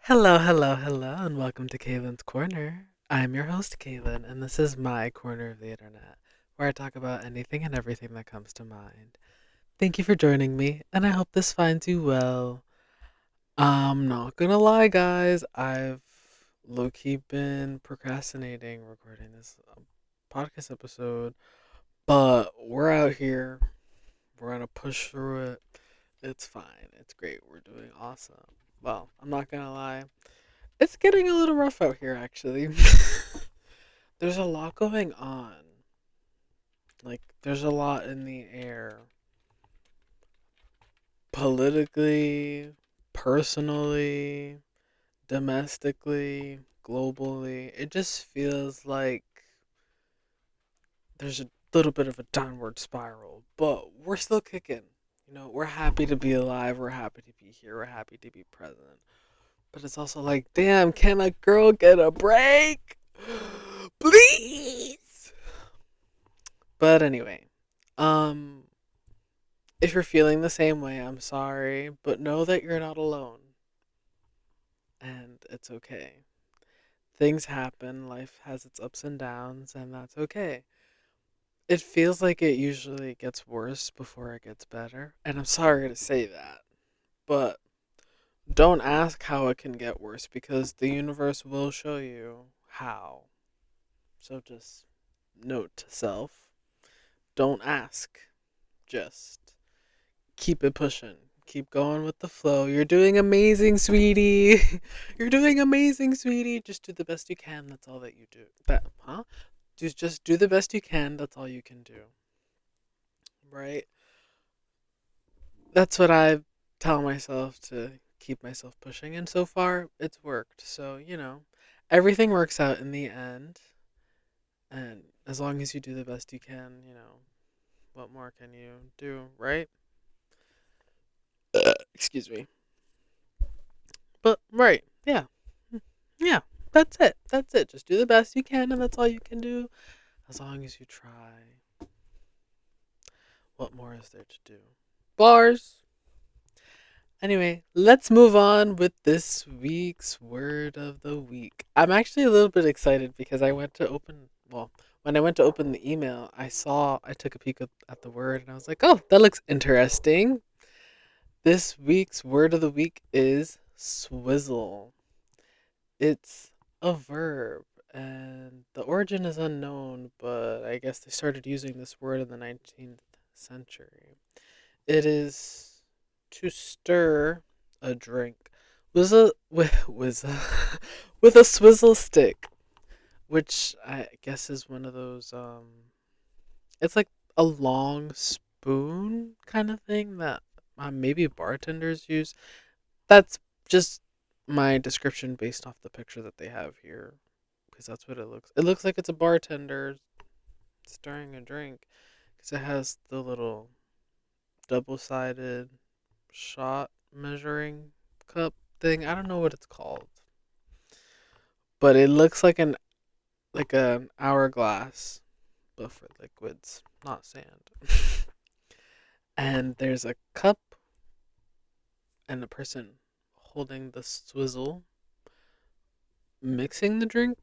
Hello, hello, hello, and welcome to Kaylin's Corner. I'm your host, Kaylin, and this is my corner of the internet, where I talk about anything and everything that comes to mind. Thank you for joining me, and I hope this finds you well. I'm not gonna lie, guys, I've low key been procrastinating recording this podcast episode, but we're out here, we're gonna push through it. It's fine, it's great, we're doing awesome. Well, I'm not gonna lie. It's getting a little rough out here, actually. There's a lot going on. Like, there's a lot in the air. Politically, personally, domestically, globally. It just feels like there's a little bit of a downward spiral. But we're still kicking. We're happy to be alive. We're happy to be here. We're happy to be present. But it's also like, damn, can a girl get a break? Please. But anyway, um, if you're feeling the same way, I'm sorry, but know that you're not alone, and it's okay. Things happen, life has its ups and downs, and that's okay. It feels like it usually gets worse before it gets better, and I'm sorry to say that, but don't ask how it can get worse because the universe will show you how. So just note to self, don't ask, just keep it pushing. Keep going with the flow. You're doing amazing, sweetie. You're doing amazing, sweetie. Just do the best you can. That's all that you do. Just do the best you can. That's all you can do. Right? That's what I tell myself to keep myself pushing. And so far, it's worked. So, everything works out in the end. And as long as you do the best you can, what more can you do, right? Excuse me. But, right. Yeah. Yeah, that's it. That's it. Just do the best you can, and that's all you can do. As long as you try. What more is there to do? Bars. Anyway, let's move on with this week's word of the week. I'm actually a little bit excited because when I went to open the email, I took a peek at the word and I was like, oh, that looks interesting. This week's word of the week is swizzle. It's a verb, and the origin is unknown, but I guess they started using this word in the 19th century. It is to stir a drink with a swizzle stick, which I guess is one of those it's like a long spoon kind of thing that maybe bartenders use. That's just my description based off the picture that they have here, because that's what it looks. It looks like it's a bartender stirring a drink, because it has the little double-sided shot measuring cup thing. I don't know what it's called, but it looks like an hourglass, but for liquids, not sand. And there's a cup and a person holding the swizzle mixing the drink,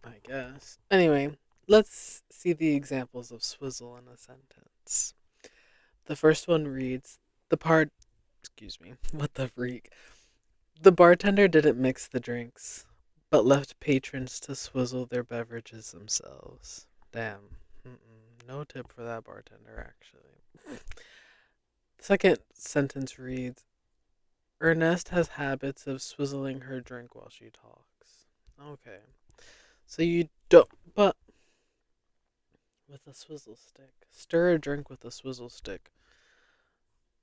I guess. Anyway, let's see the examples of swizzle in a sentence. The first one reads, the part, excuse me, what the freak? The bartender didn't mix the drinks, but left patrons to swizzle their beverages themselves. Damn. No tip for that bartender, actually. The second sentence reads, Ernest has habits of swizzling her drink while she talks. Okay. So you don't, but with a swizzle stick. Stir a drink with a swizzle stick.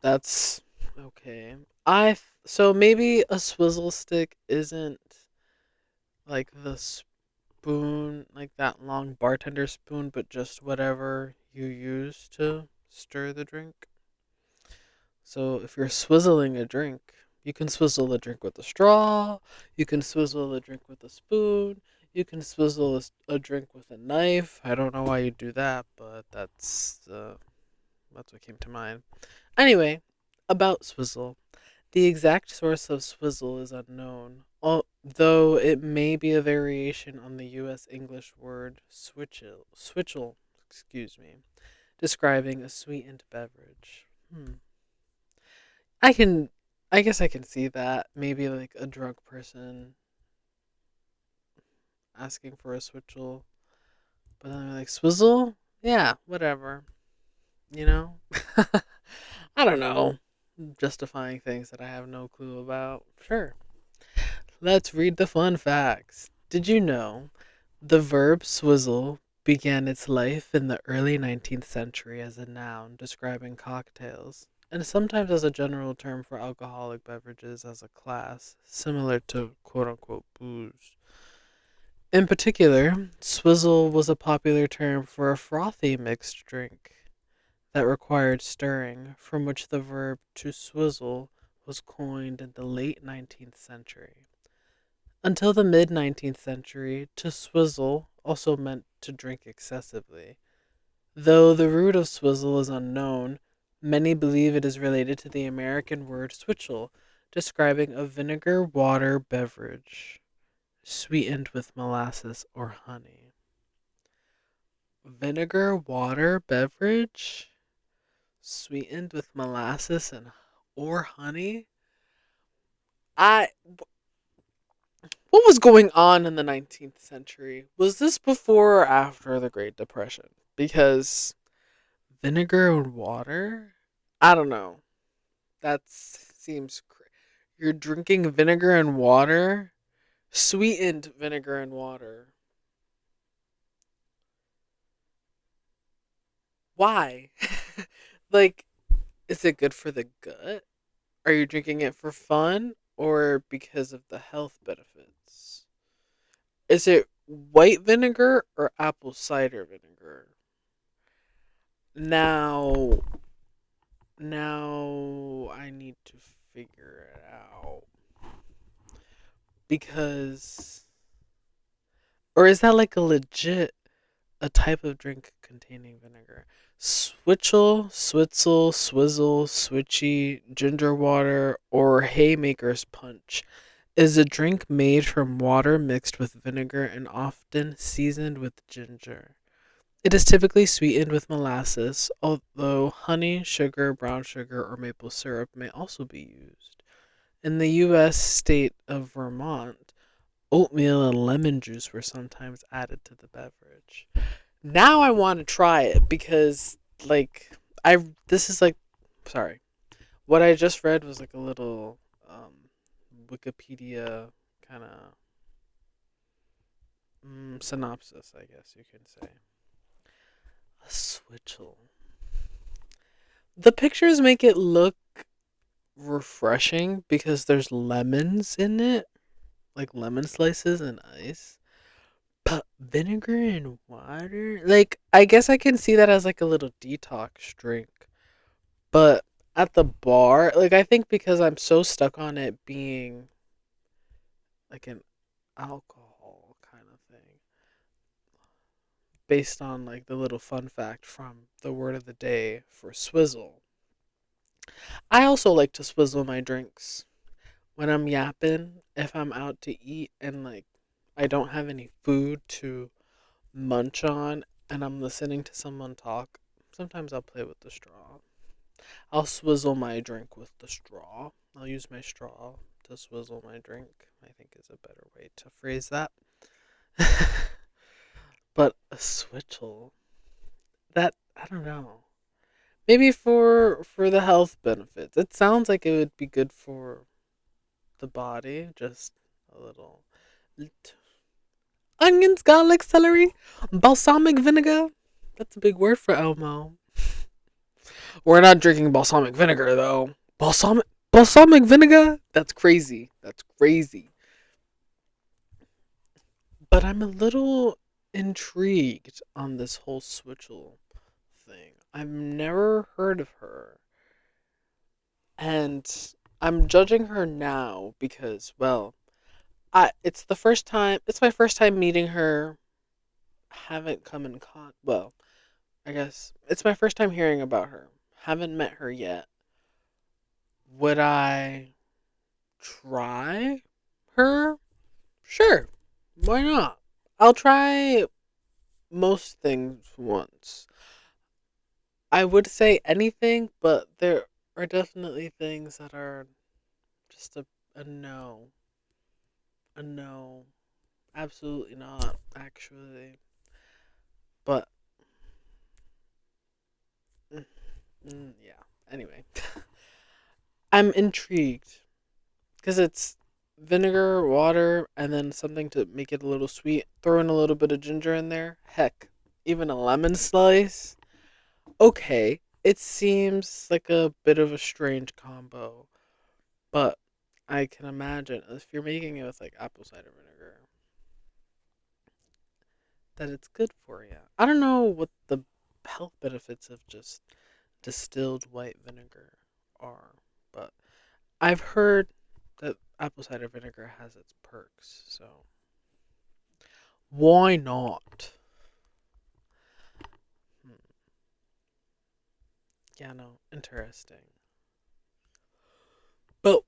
That's okay. So maybe a swizzle stick isn't like the spoon, like that long bartender spoon, but just whatever you use to stir the drink. So if you're swizzling a drink, you can swizzle the drink with a straw, you can swizzle the drink with a spoon, you can swizzle a drink with a knife. I don't know why you do that, but that's what came to mind. Anyway, about swizzle. The exact source of swizzle is unknown. Though it may be a variation on the U.S. English word switchel, excuse me, describing a sweetened beverage. I can, I guess I can see that. Maybe like a drunk person asking for a switchel, but then they're like, swizzle? Yeah, whatever. You know? I don't know. Justifying things that I have no clue about. Sure. Let's read the fun facts. Did you know the verb swizzle began its life in the early 19th century as a noun describing cocktails, and sometimes as a general term for alcoholic beverages as a class, similar to quote unquote booze? In particular, swizzle was a popular term for a frothy mixed drink that required stirring, from which the verb to swizzle was coined in the late 19th century. Until the mid 19th century, to swizzle also meant to drink excessively. Though the root of swizzle is unknown, many believe it is related to the American word switchel, describing a vinegar water beverage sweetened with molasses or honey. Vinegar water beverage sweetened with molasses and or honey? I What was going on in the 19th century? Was this before or after the Great Depression? Because vinegar and water? I don't know. That seems you're drinking vinegar and water? Sweetened vinegar and water. Why? Like, is it good for the gut? Are you drinking it for fun or because of the health benefits? Is it white vinegar or apple cider vinegar? Now, now I need to figure it out because, or is that like a type of drink containing vinegar? Switchel, switzel, swizzle, switchy, ginger water, or haymaker's punch is a drink made from water mixed with vinegar and often seasoned with ginger. It is typically sweetened with molasses, although honey, sugar, brown sugar, or maple syrup may also be used. In the U.S. state of Vermont, oatmeal and lemon juice were sometimes added to the beverage. Now I want to try it because, like, this is like, sorry, what I just read was like a little Wikipedia kind of synopsis, I guess you can say. A switchel. The pictures make it look refreshing because there's lemons in it, like lemon slices and ice. But vinegar and water? Like, I guess I can see that as like a little detox drink. But at the bar, like, I think because I'm so stuck on it being like an alcohol kind of thing, based on like the little fun fact from the word of the day for swizzle. I also like to swizzle my drinks when I'm yapping, if I'm out to eat and like I don't have any food to munch on and I'm listening to someone talk, sometimes I'll play with the straw. I'll swizzle my drink with the straw. I'll use my straw to swizzle my drink, I think is a better way to phrase that. But a switchel, that, I don't know. Maybe for the health benefits. It sounds like it would be good for the body, just a little onions, garlic, celery, balsamic vinegar. That's a big word for Elmo. We're not drinking balsamic vinegar though. Balsamic vinegar? That's crazy. That's crazy. But I'm a little intrigued on this whole Switchel thing. I've never heard of her. And I'm judging her now because, well, it's my first time meeting her. Haven't come in well, I guess it's my first time hearing about her. Haven't met her yet. Would I try Her? Sure. Why not? I'll try most things once. I would say anything, but there are definitely things that are just a no. A no. Absolutely not, actually. But, mm, yeah. Anyway, I'm intrigued because it's vinegar, water, and then something to make it a little sweet. Throw in a little bit of ginger in there. Heck, even a lemon slice. Okay, it seems like a bit of a strange combo, but I can imagine if you're making it with like apple cider vinegar, that it's good for you. I don't know what the health benefits of just distilled white vinegar are, but I've heard that apple cider vinegar has its perks, so why not? Hmm. Yeah, no, interesting. But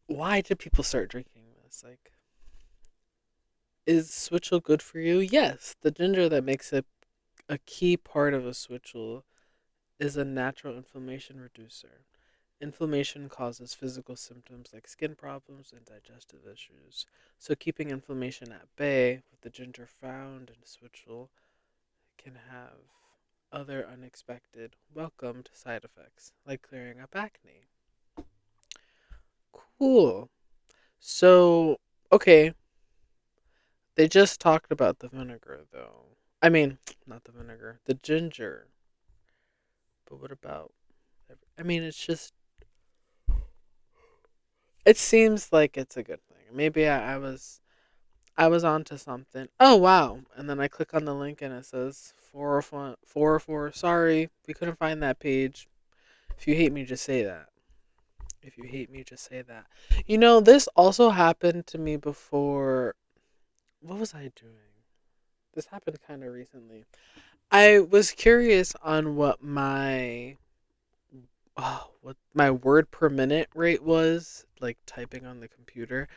why did people start drinking this? Like, is switchel good for you? Yes, the ginger that makes it a key part of a switchel is a natural inflammation reducer. Inflammation causes physical symptoms like skin problems and digestive issues. So keeping inflammation at bay with the ginger found in switchel can have other unexpected, welcomed side effects, like clearing up acne. Cool. So, okay, they just talked about the vinegar, though. I mean, not the vinegar, the ginger. But what about? I mean, it's just. It seems like it's a good thing. Maybe I was onto something. Oh wow! And then I click on the link and it says 404, 404. Sorry, we couldn't find that page. If you hate me, just say that. If you hate me, just say that. This also happened to me before. What was I doing? This happened kind of recently. I was curious on what my word per minute rate was, like typing on the computer,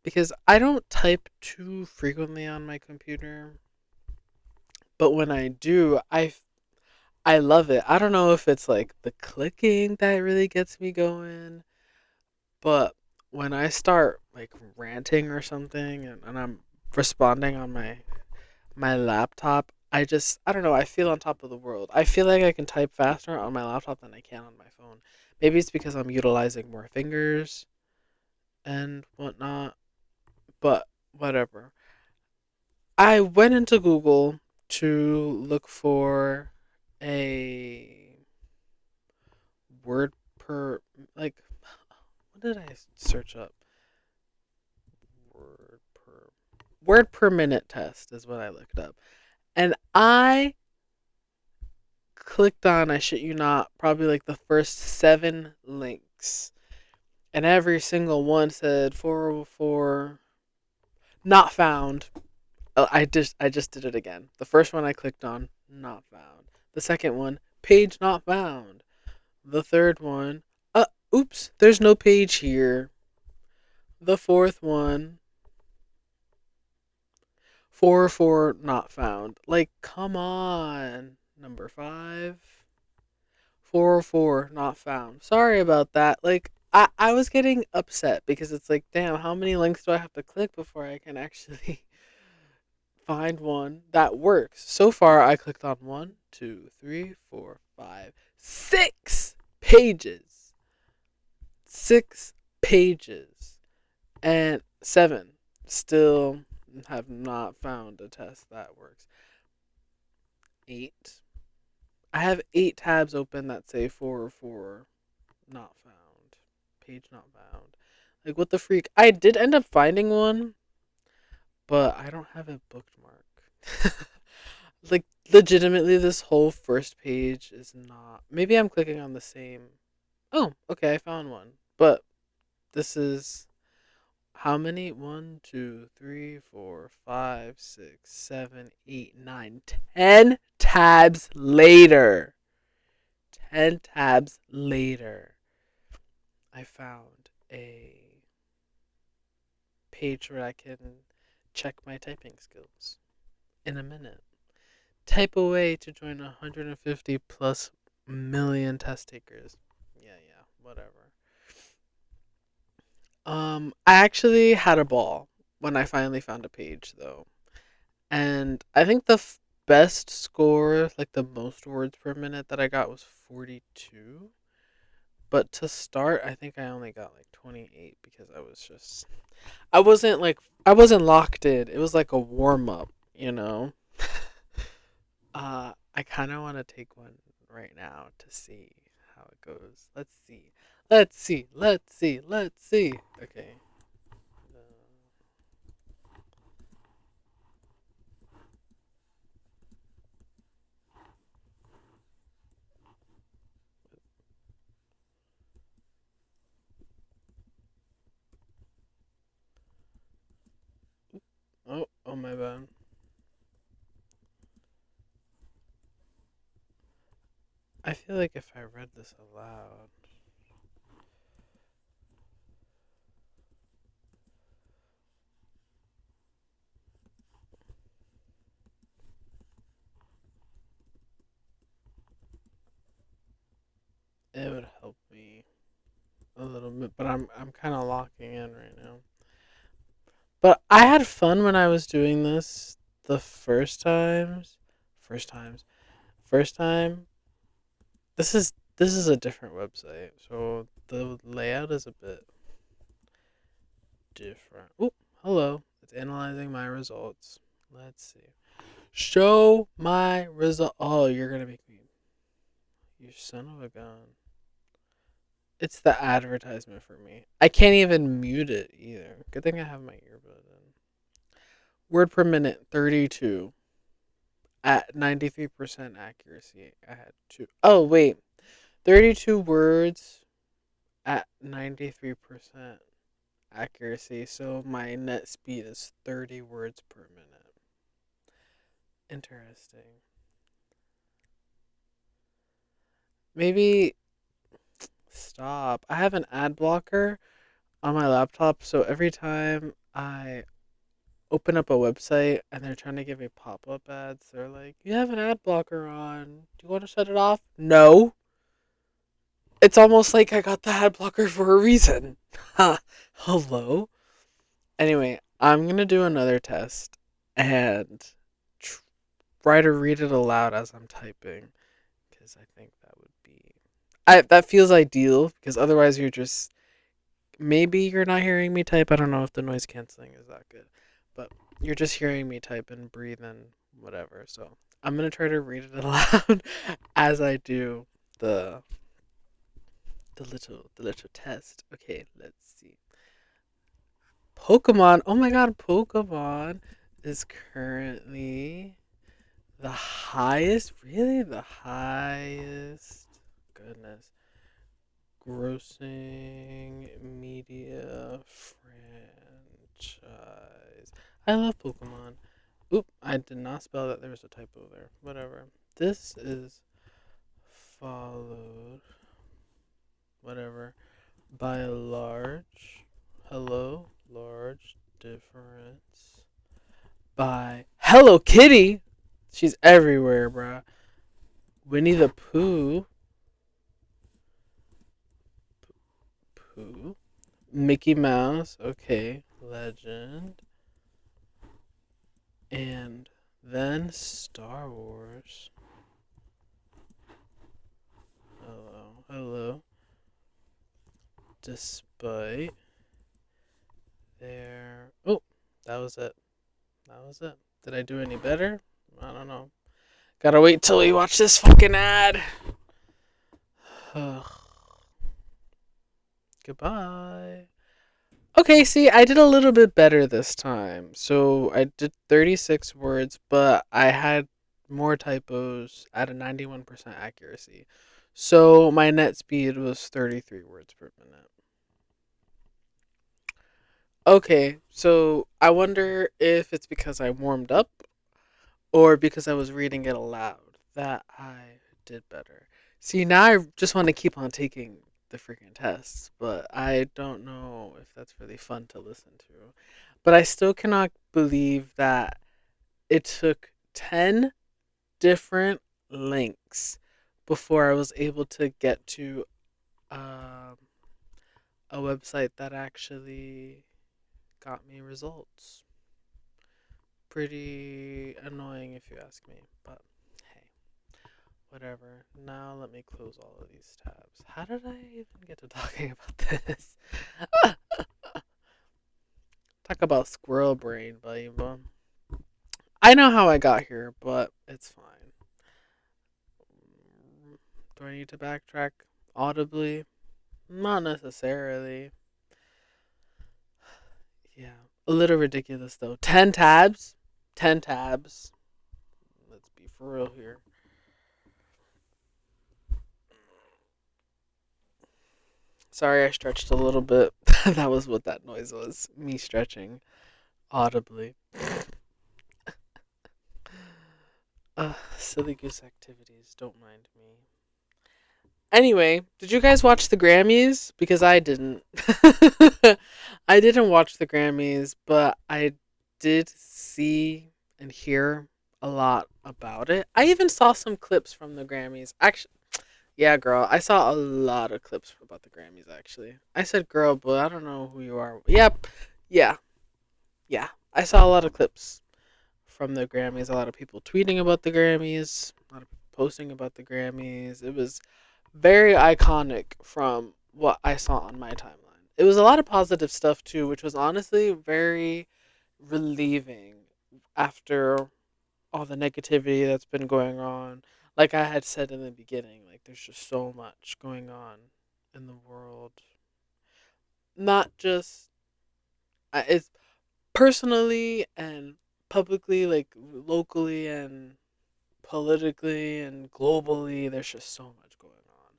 because I don't type too frequently on my computer, but when I do, I love it. I don't know if it's like the clicking that really gets me going, but when I start like ranting or something and I'm responding on my laptop, I don't know, I feel on top of the world. I feel like I can type faster on my laptop than I can on my phone. Maybe it's because I'm utilizing more fingers and whatnot, but whatever. I went into Google to look for a word per, like, what did I search up? Word per word per minute test is what I looked up. And I clicked on, I shit you not, probably like the first 7 links. And every single one said 404 not found. I just did it again. The first one I clicked on, not found. The second one, page not found. The third one, oops, there's no page here. The fourth one, 404 not found. Like, come on. Number 5, 404 not found. Sorry about that. Like, I was getting upset because it's like, damn, how many links do I have to click before I can actually find one that works? So far, I clicked on 1, 2, 3, 4, 5, 6 pages. 6 pages. And 7 still have not found a test that works. 8. I have 8 tabs open that say 404 not found. Page not found. Like, what the freak? I did end up finding one, but I don't have it bookmarked. Like, legitimately, this whole first page is not. Maybe I'm clicking on the same. Oh, okay, I found one. But this is how many? 1, 2, 3, 4, 5, 6, 7, 8, 9, 10 tabs later. 10 tabs later, I found a page where I can check my typing skills in a minute. Type away to join 150 plus million test takers. Yeah, yeah, whatever. I actually had a ball when I finally found a page though. And I think the best score, like the most words per minute that I got was 42. But to start, I think I only got like 28 because I wasn't like, I wasn't locked in. It was like a warm up, you know? I kind of want to take one right now to see how it goes. Let's see. Let's see. Let's see. Let's see. Okay. Oh my bad. I feel like if I read this aloud, it would help me a little bit, but I'm kind of locking in right now. But I had fun when I was doing this the first times. First times. First time. This is a different website, so the layout is a bit different. Oh, hello. It's analyzing my results. Let's see. Show my result. Oh, you're gonna make me. You son of a gun. It's the advertisement for me. I can't even mute it either. Good thing I have my earbud in. Word per minute, 32. At 93% accuracy. I had two. Oh, wait. 32 words at 93% accuracy. So my net speed is 30 words per minute. Interesting. Maybe stop. I have an ad blocker on my laptop, so every time I open up a website and they're trying to give me pop up ads, they're like, "You have an ad blocker on. Do you want to shut it off?" No. It's almost like I got the ad blocker for a reason. Ha. Hello? Anyway, I'm going to do another test and try to read it aloud as I'm typing because I think that would be. That feels ideal because otherwise you're just. Maybe you're not hearing me type. I don't know if the noise canceling is that good. But you're just hearing me type and breathe and whatever. So I'm going to try to read it aloud as I do the the little test. Okay, let's see. Pokemon. Oh my god, Pokemon is currently the highest. Really, the highest. Goodness, grossing media franchise. I love Pokemon. Oop, I did not spell that. There was a typo there. Whatever. This is followed. Whatever. By a large, hello, large difference. By Hello Kitty, she's everywhere, bruh. Winnie the Pooh, Mickey Mouse, okay, legend, and then Star Wars. Hello. Despite their, oh, that was it. That was it. Did I do any better? I don't know. Gotta wait till we watch this fucking ad. Goodbye. Okay, see, I did a little bit better this time. So I did 36 words, but I had more typos at a 91% accuracy. So my net speed was 33 words per minute. Okay, so I wonder if it's because I warmed up or because I was reading it aloud that I did better. See, now I just want to keep on taking the freaking tests, but I don't know if that's really fun to listen to. But I still cannot believe that it took 10 different links before I was able to get to um, a website that actually got me results. Pretty annoying if you ask me, but hey, whatever. Now let me close all of these tabs. How did I even get to talking about this? Talk about squirrel brain, buddy. I know how I got here, but it's fine. Do I need to backtrack audibly? Not necessarily. Yeah. A little ridiculous though. 10 tabs? 10 tabs. Let's be for real here. Sorry, I stretched a little bit. That was what that noise was. Me stretching audibly. Silly goose activities. Don't mind me. Anyway, did you guys watch the Grammys? Because I didn't. I didn't watch the Grammys, but I did see and hear a lot about it. I even saw some clips from the Grammys. Actually, yeah, girl, I saw a lot of clips about the Grammys, actually. I said girl, but I don't know who you are. Yep. Yeah. Yeah. I saw a lot of clips from the Grammys. A lot of people tweeting about the Grammys, a lot of people posting about the Grammys. It was very iconic from what I saw on my timeline. It was a lot of positive stuff too, which was honestly very relieving after all the negativity that's been going on. Like I had said in the beginning, like there's just so much going on in the world. Not just it's personally and publicly, like locally and politically and globally, there's just so much going on.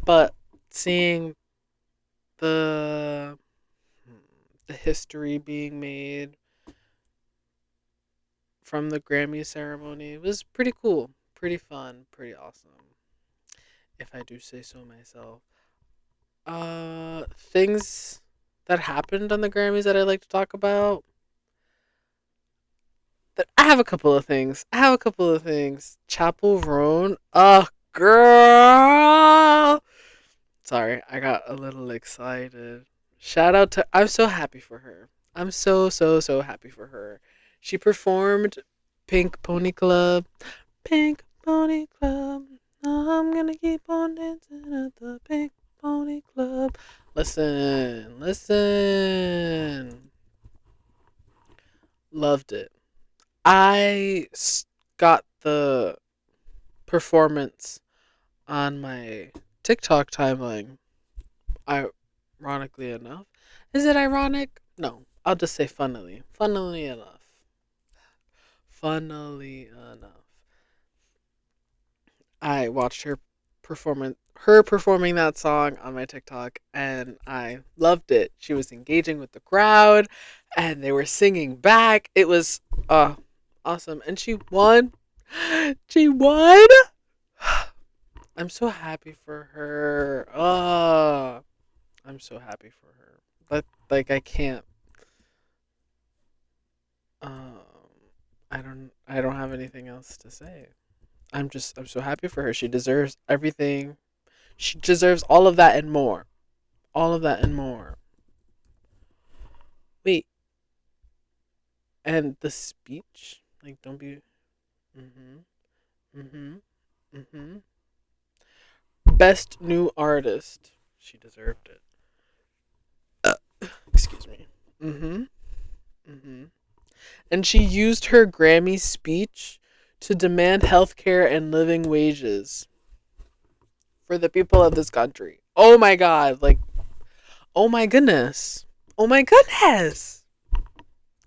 But seeing the the history being made from the Grammy ceremony was pretty cool, pretty fun, pretty awesome, if I do say so myself. Things that happened on the Grammys that I like to talk about. That I have a couple of things. Chapel Roan. Oh, girl. Sorry, I got a little excited. Shout out to. I'm so happy for her. I'm so happy for her. She performed Pink Pony Club. Pink Pony Club. I'm gonna keep on dancing at the Pink Pony Club. Listen, listen. Loved it. I got the performance on my TikTok timeline. Ironically enough, is it ironic? No, I'll just say funnily. Funnily enough. Funnily enough, I watched her performing that song on my TikTok, and I loved it. She was engaging with the crowd, and they were singing back. It was awesome, and she won. She won. I'm so happy for her. Oh, I'm so happy for her. But like I can't. Um, I don't have anything else to say. I'm so happy for her. She deserves everything. She deserves all of that and more. All of that and more. Wait, and the speech? Like don't be mhm. Mhm. Mhm. Best new artist. She deserved it. Excuse me. Mhm. Mhm. And she used her Grammy speech to demand health care and living wages for the people of this country. Oh my god, like oh my goodness. Oh my goodness.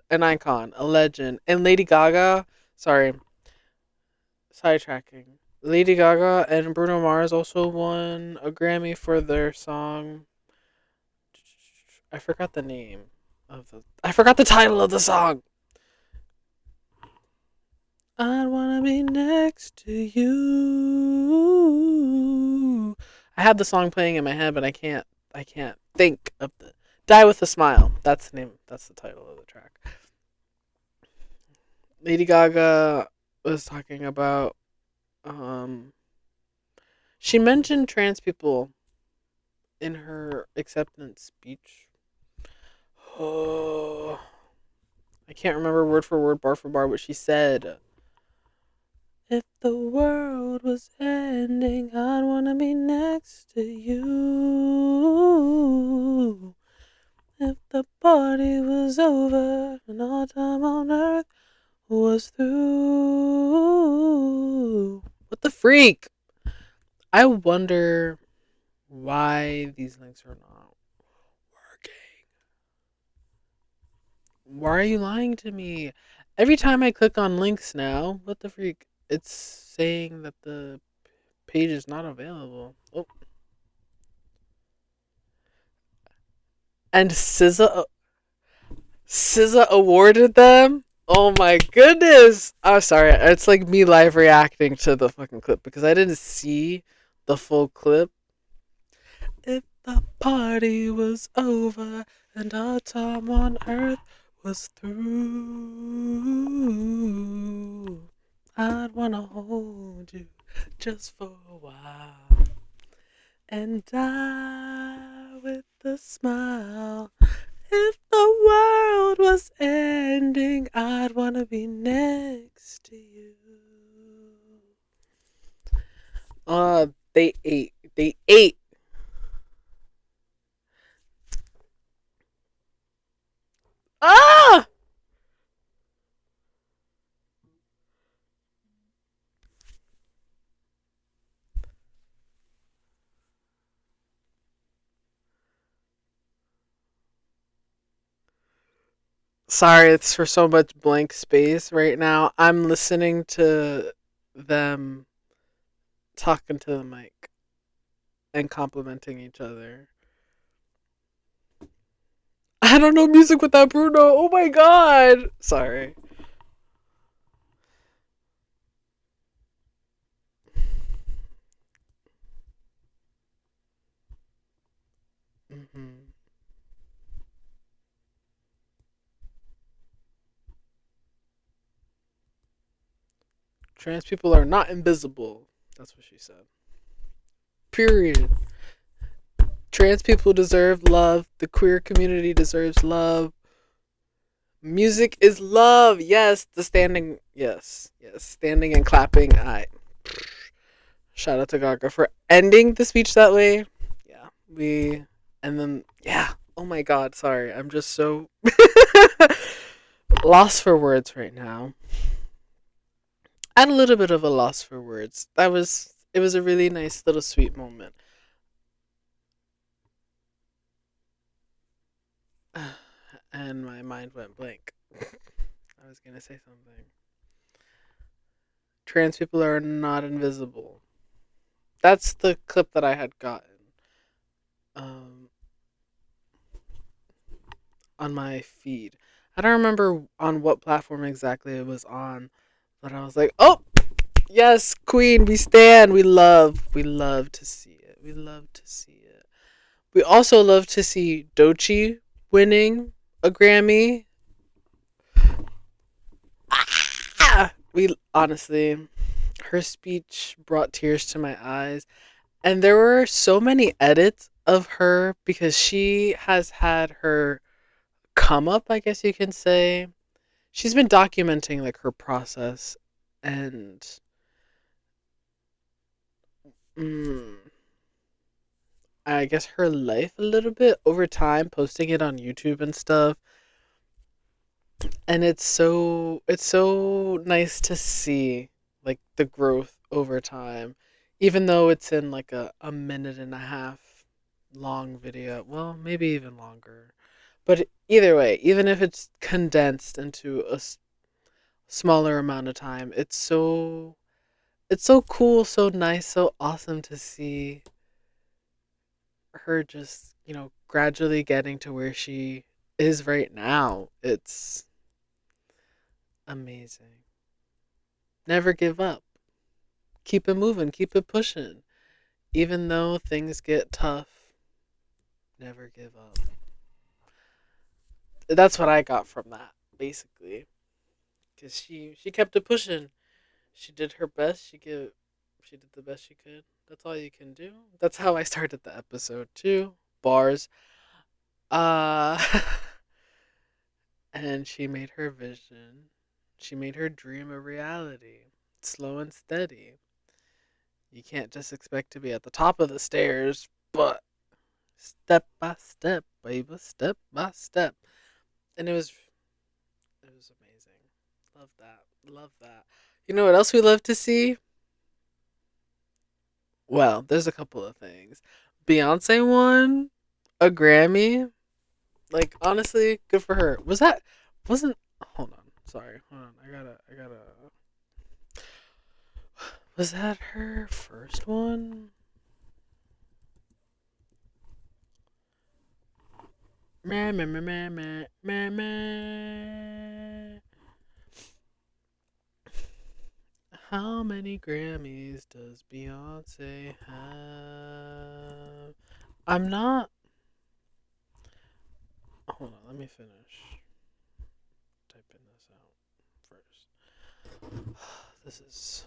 An icon, a legend. And Lady Gaga, sorry, sidetracking. Lady Gaga and Bruno Mars also won a Grammy for their song. I forgot the name of the. I forgot the title of the song. I wanna be next to you. I have the song playing in my head, but I can't think of the Die with a Smile. That's the name. That's the title of the track. Lady Gaga was talking about um she mentioned trans people in her acceptance speech. Oh, I can't remember word for word, bar for bar what she said. If the world was ending, I'd wanna be next to you. If the party was over and all time on earth was through. What the freak? I wonder why these links are not working. Why are you lying to me? Every time I click on links now, what the freak? It's saying that the page is not available. Oh, and SZA awarded them. Oh my goodness! I'm sorry. It's like me live reacting to the fucking clip because I didn't see the full clip. If the party was over and our time on earth was through, I'd wanna hold you just for a while and die with a smile. If the world was ending, I'd wanna be next to you. They ate. They ate. Ah! Sorry, it's for so much blank space right now. I'm listening to them talking to the mic and complimenting each other. I don't know music without Bruno. Oh my god. Sorry. Hmm. Trans people are not invisible. That's what she said. Period. Trans people deserve love. The queer community deserves love. Music is love. Yes, the standing. Yes, yes, standing and clapping. I shout out to Gaga for ending the speech that way. Yeah, we and then yeah. Oh my God, sorry. I'm just so lost for words right now. I had a little bit of a loss for words. That was it was a really nice little sweet moment. And my mind went blank. I was gonna say something. Trans people are not invisible. That's the clip that I had gotten um, on my feed. I don't remember on what platform exactly it was on, but I was like, "Oh, yes, Queen, we stand. We love to see it. We love to see it. We also love to see Dochi winning a Grammy. We honestly, her speech brought tears to my eyes, and there were so many edits of her because she has had her come up, I guess you can say. She's been documenting like her process and mm, I guess her life a little bit over time, posting it on YouTube and stuff. And it's so nice to see like the growth over time, even though it's in like a minute and a half long video. Well, maybe even longer. But either way, even if it's condensed into a smaller amount of time, it's so cool, so nice, so awesome to see her just, gradually getting to where she is right now. It's amazing. Never give up. Keep it moving, keep it pushing. Even though things get tough, never give up. That's what I got from that, basically. Because she kept it pushing. She did her best. She did the best she could. That's all you can do. That's how I started the episode too. Bars. Uh and she made her vision. She made her dream a reality. Slow and steady. You can't just expect to be at the top of the stairs, but step by step, baby, step by step. And it was amazing. Love that. Love that. You know what else we love to see? Well, there's a couple of things. Beyonce won a Grammy. Like honestly, good for her. Wasn't hold on. Sorry. Hold on. I gotta Was that her first one? Meh, meh, meh, meh, meh, meh, meh. How many Grammys does Beyonce have? I'm not. Hold on, let me finish typing this out first. This is.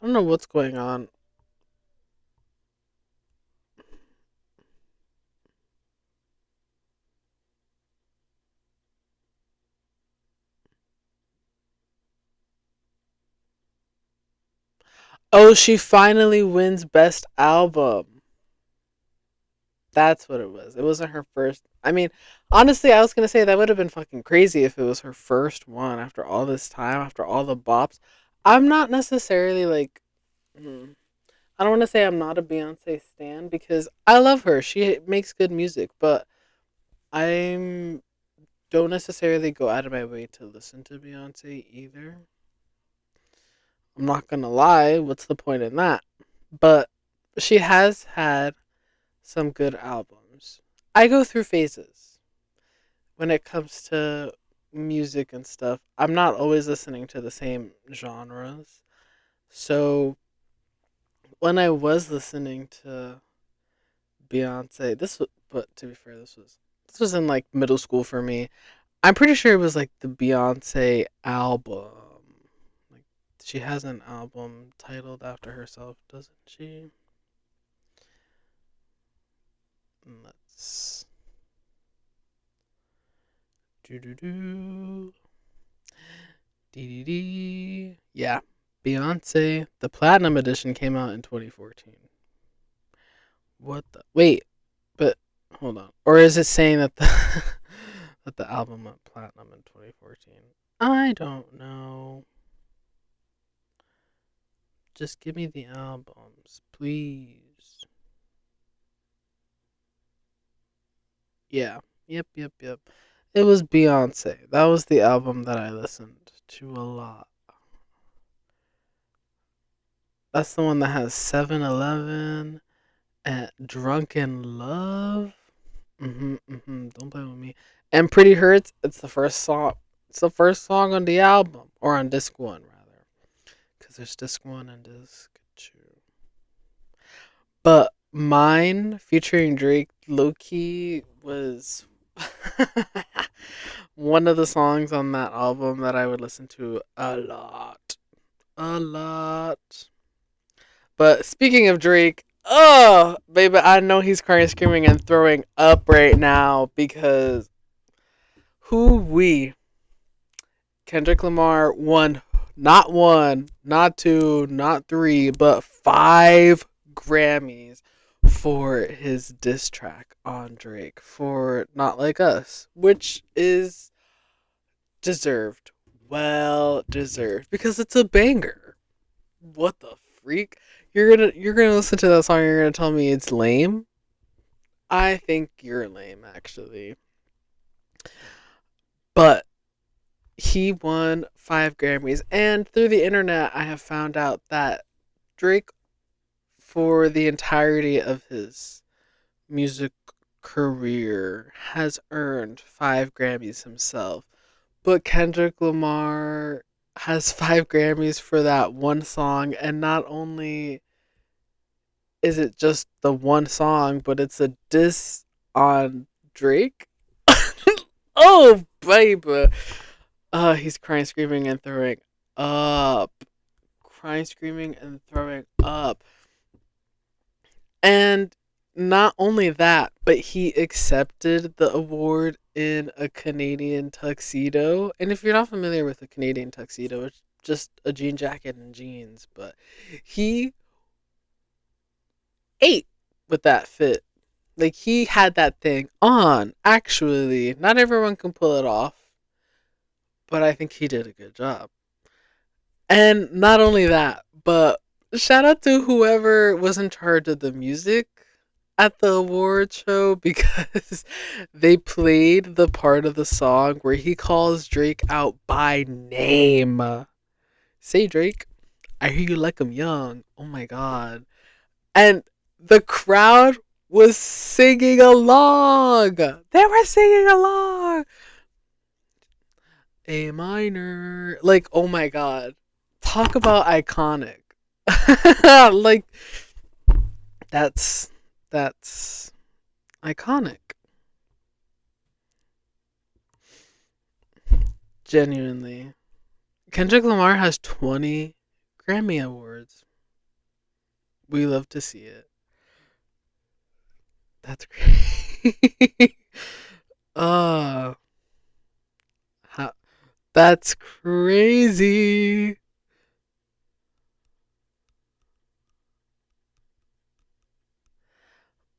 I don't know what's going on. Oh, she finally wins Best Album. That's what it was. It wasn't her first. I mean, honestly, I was gonna say that would have been fucking crazy if it was her first one after all this time, after all the bops. I'm not necessarily like, hmm, I don't want to say I'm not a Beyonce stan because I love her. She makes good music, but I don't necessarily go out of my way to listen to Beyonce either. I'm not gonna lie. What's the point in that? But she has had some good albums. I go through phases when it comes to music and stuff. I'm not always listening to the same genres. So when I was listening to Beyonce, but to be fair, this was in like middle school for me. I'm pretty sure it was like the Beyonce album. Like she has an album titled after herself, doesn't she? Let's do do do. Dee. Yeah. Beyonce. The Platinum Edition came out in 2014. What the? Wait, but hold on. Or is it saying that the that the album went platinum in 2014? I don't know. Just give me the albums, please. Yeah. Yep. It was Beyonce. That was the album that I listened to a lot. That's the one that has 7-Eleven and Drunken Love. Don't play with me. And Pretty Hurts. It's the first song. It's the first song on the album, or on disc one rather, because there's disc one and disc two. But mine featuring Drake, low key was one of the songs on that album that I would listen to a lot. But speaking of Drake, oh baby, I know he's crying, screaming, and throwing up right now because who we Kendrick Lamar won not one, not two, not three, but five Grammys for his diss track on Drake for Not Like Us, which is deserved. Well deserved because it's a banger. What the freak? You're gonna listen to that song and you're gonna tell me it's lame? I think you're lame actually. But he won five Grammys. And through the internet, I have found out that Drake, for the entirety of his music career, has earned five Grammys himself. But Kendrick Lamar has five Grammys for that one song. And not only is it just the one song, but it's a diss on Drake? Oh, baby. He's crying, screaming, and throwing up. Crying, screaming, and throwing up. And not only that, but he accepted the award in a Canadian tuxedo. And if you're not familiar with a Canadian tuxedo, it's just a jean jacket and jeans. But he ate with that fit. Like, he had that thing on, actually. Not everyone can pull it off, but I think he did a good job. And not only that, but shout out to whoever was in charge of the music at the award show because they played the part of the song where he calls Drake out by name. Say, Drake, I hear you like him young. Oh my god. And the crowd was singing along. They were singing along. A minor. Like, oh my god. Talk about iconic. Like, that's iconic. Genuinely. Kendrick Lamar has 20 Grammy Awards. We love to see it. That's great. uh, how, that's crazy.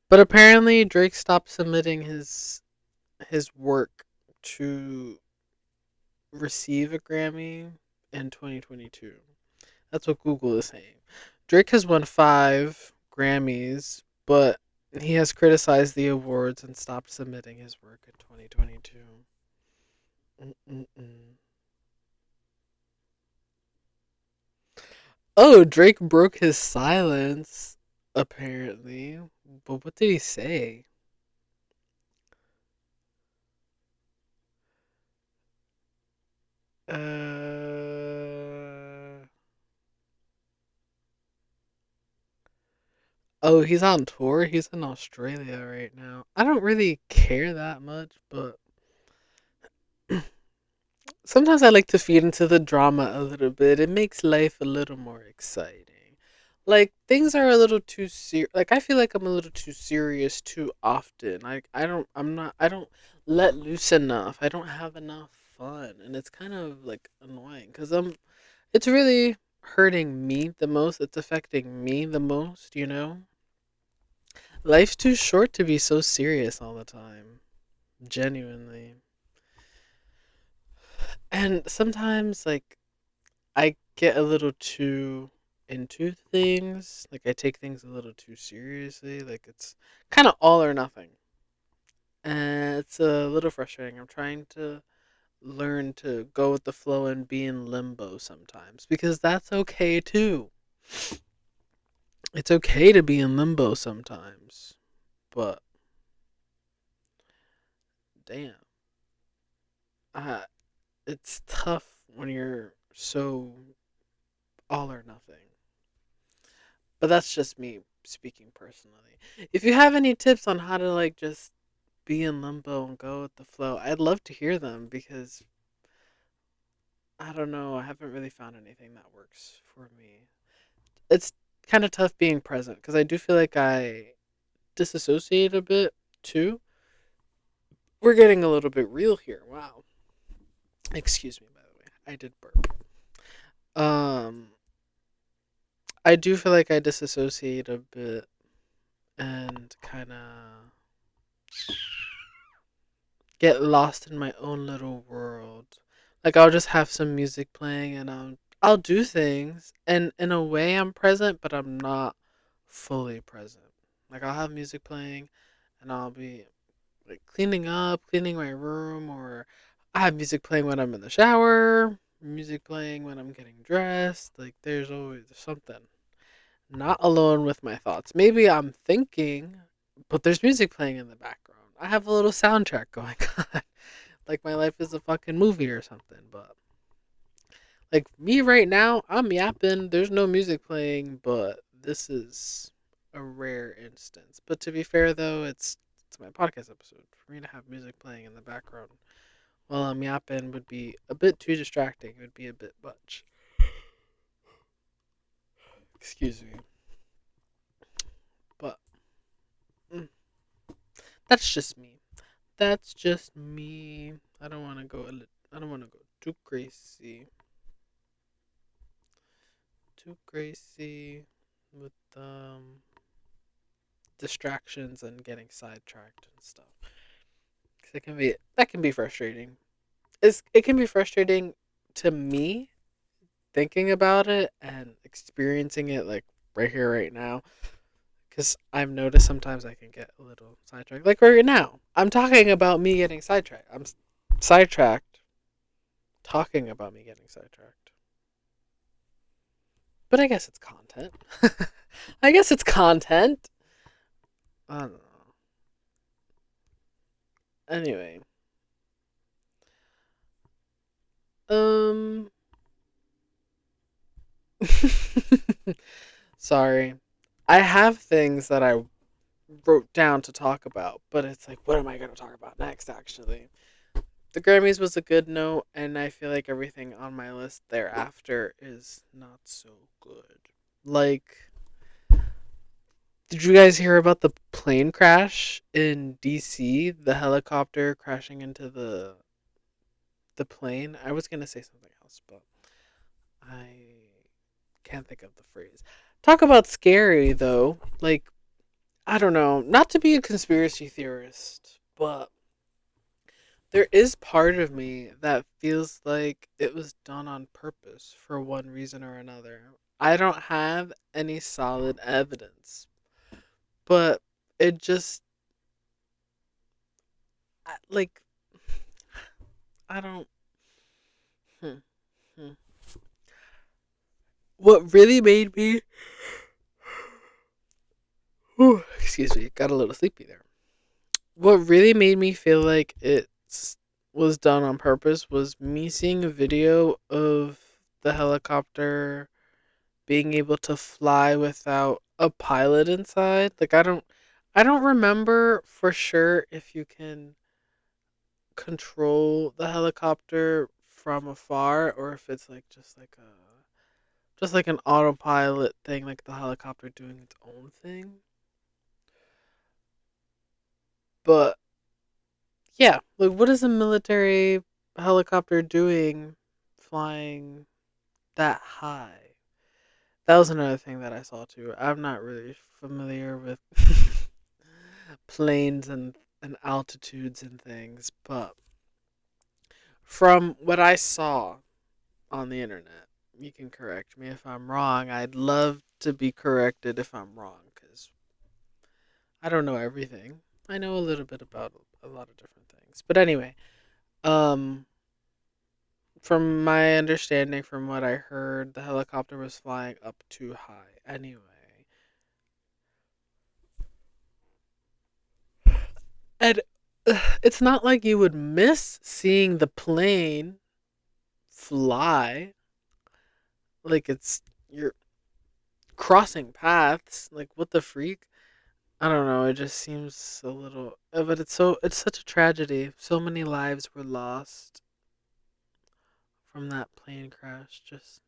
But apparently Drake stopped submitting his work to receive a Grammy in 2022. That's what Google is saying. Drake has won 5 Grammys, but he has criticized the awards and stopped submitting his work in 2022. Mm-mm-mm. Oh, Drake broke his silence, apparently. But what did he say? Uh. Oh, he's on tour. He's in Australia right now. I don't really care that much, but sometimes I like to feed into the drama a little bit. It makes life a little more exciting. Like, things are a little too serious. Like, I feel like I'm a little too serious too often. Like, I don't let loose enough. I don't have enough fun, and it's kind of like annoying because it's really hurting me the most. It's affecting me the most. Life's too short to be so serious all the time. Genuinely. And sometimes, like, I get a little too into things. Like, I take things a little too seriously. Like, it's kind of all or nothing. And it's a little frustrating. I'm trying to learn to go with the flow and be in limbo sometimes because that's okay too. It's okay to be in limbo sometimes. But, damn. Uh, it's tough when you're so all or nothing. But that's just me speaking personally. If you have any tips on how to like just be in limbo and go with the flow, I'd love to hear them because I don't know, I haven't really found anything that works for me. It's kind of tough being present because I do feel like I disassociate a bit too. We're getting a little bit real here. Wow. Excuse me by the way. I did burp. Um I do feel like I disassociate a bit and kind of get lost in my own little world. Like, I'll just have some music playing and I'll do things and in a way I'm present but I'm not fully present. Like, I'll have music playing and I'll be like cleaning up, cleaning my room, or I have music playing when I'm in the shower, music playing when I'm getting dressed. Like, there's always something. Not alone with my thoughts. Maybe I'm thinking, but there's music playing in the background. I have a little soundtrack going on. Like my life is a fucking movie or something. But like me right now, I'm yapping. There's no music playing, but this is a rare instance. But to be fair, though, it's my podcast episode. For me to have music playing in the background while I'm yapping would be a bit too distracting. It would be a bit much. Excuse me. But mm, that's just me. That's just me. I don't want to go. I don't want to go too crazy. Too crazy with distractions and getting sidetracked and stuff. 'Cause that can be frustrating. It can be frustrating to me thinking about it and experiencing it like right here right now. Because I've noticed sometimes I can get a little sidetracked. Like right now, I'm talking about me getting sidetracked. Sidetracked talking about me getting sidetracked. But I guess it's content. I guess it's content. I don't know. Anyway, um, sorry. I have things that I wrote down to talk about, but it's like, what am I going to talk about next, actually? The Grammys was a good note, and I feel like everything on my list thereafter is not so good. Like, did you guys hear about the plane crash in DC? The helicopter crashing into the plane? I was going to say something else, but I can't think of the phrase. Talk about scary, though. Like, I don't know, not to be a conspiracy theorist, but there is part of me that feels like it was done on purpose for one reason or another. I don't have any solid evidence, but it just like I don't. Hmm, hmm. What really made me? Whew, excuse me, got a little sleepy there. What really made me feel like it was done on purpose was me seeing a video of the helicopter being able to fly without a pilot inside. Like I don't remember for sure if you can control the helicopter from afar or if it's like just like an autopilot thing, like the helicopter doing its own thing. But yeah, like what is a military helicopter doing flying that high? That was another thing that I saw too. I'm not really familiar with planes and altitudes and things, but from what I saw on the internet, you can correct me if I'm wrong. I'd love to be corrected if I'm wrong because I don't know everything. I know a little bit about a lot of different things. But anyway, um, from my understanding, from what I heard, the helicopter was flying up too high. Anyway, and it's not like you would miss seeing the plane fly. Like it's you're crossing paths. Like what the freak? I don't know. It just seems a little, but it's such a tragedy. So many lives were lost from that plane crash. Just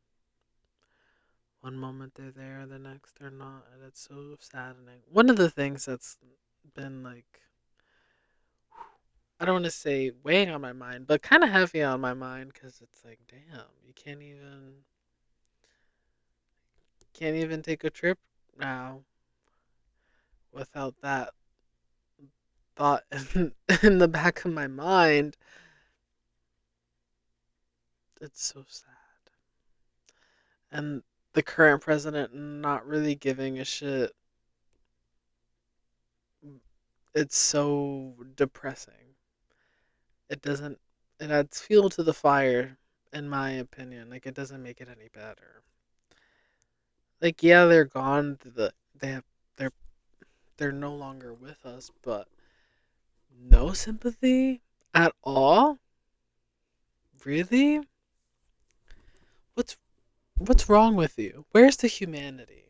one moment they're there, the next they're not, and it's so saddening. One of the things that's been like, I don't want to say weighing on my mind, but kind of heavy on my mind because it's like, damn, you can't even take a trip now without that thought in the back of my mind. It's so sad. And the current president not really giving a shit. It's so depressing. It doesn't, it adds fuel to the fire, in my opinion. Like, it doesn't make it any better. Like, yeah, they're gone. They have, they're, they're no longer with us, but no sympathy at all? Really? What's, what's wrong with you? Where's the humanity?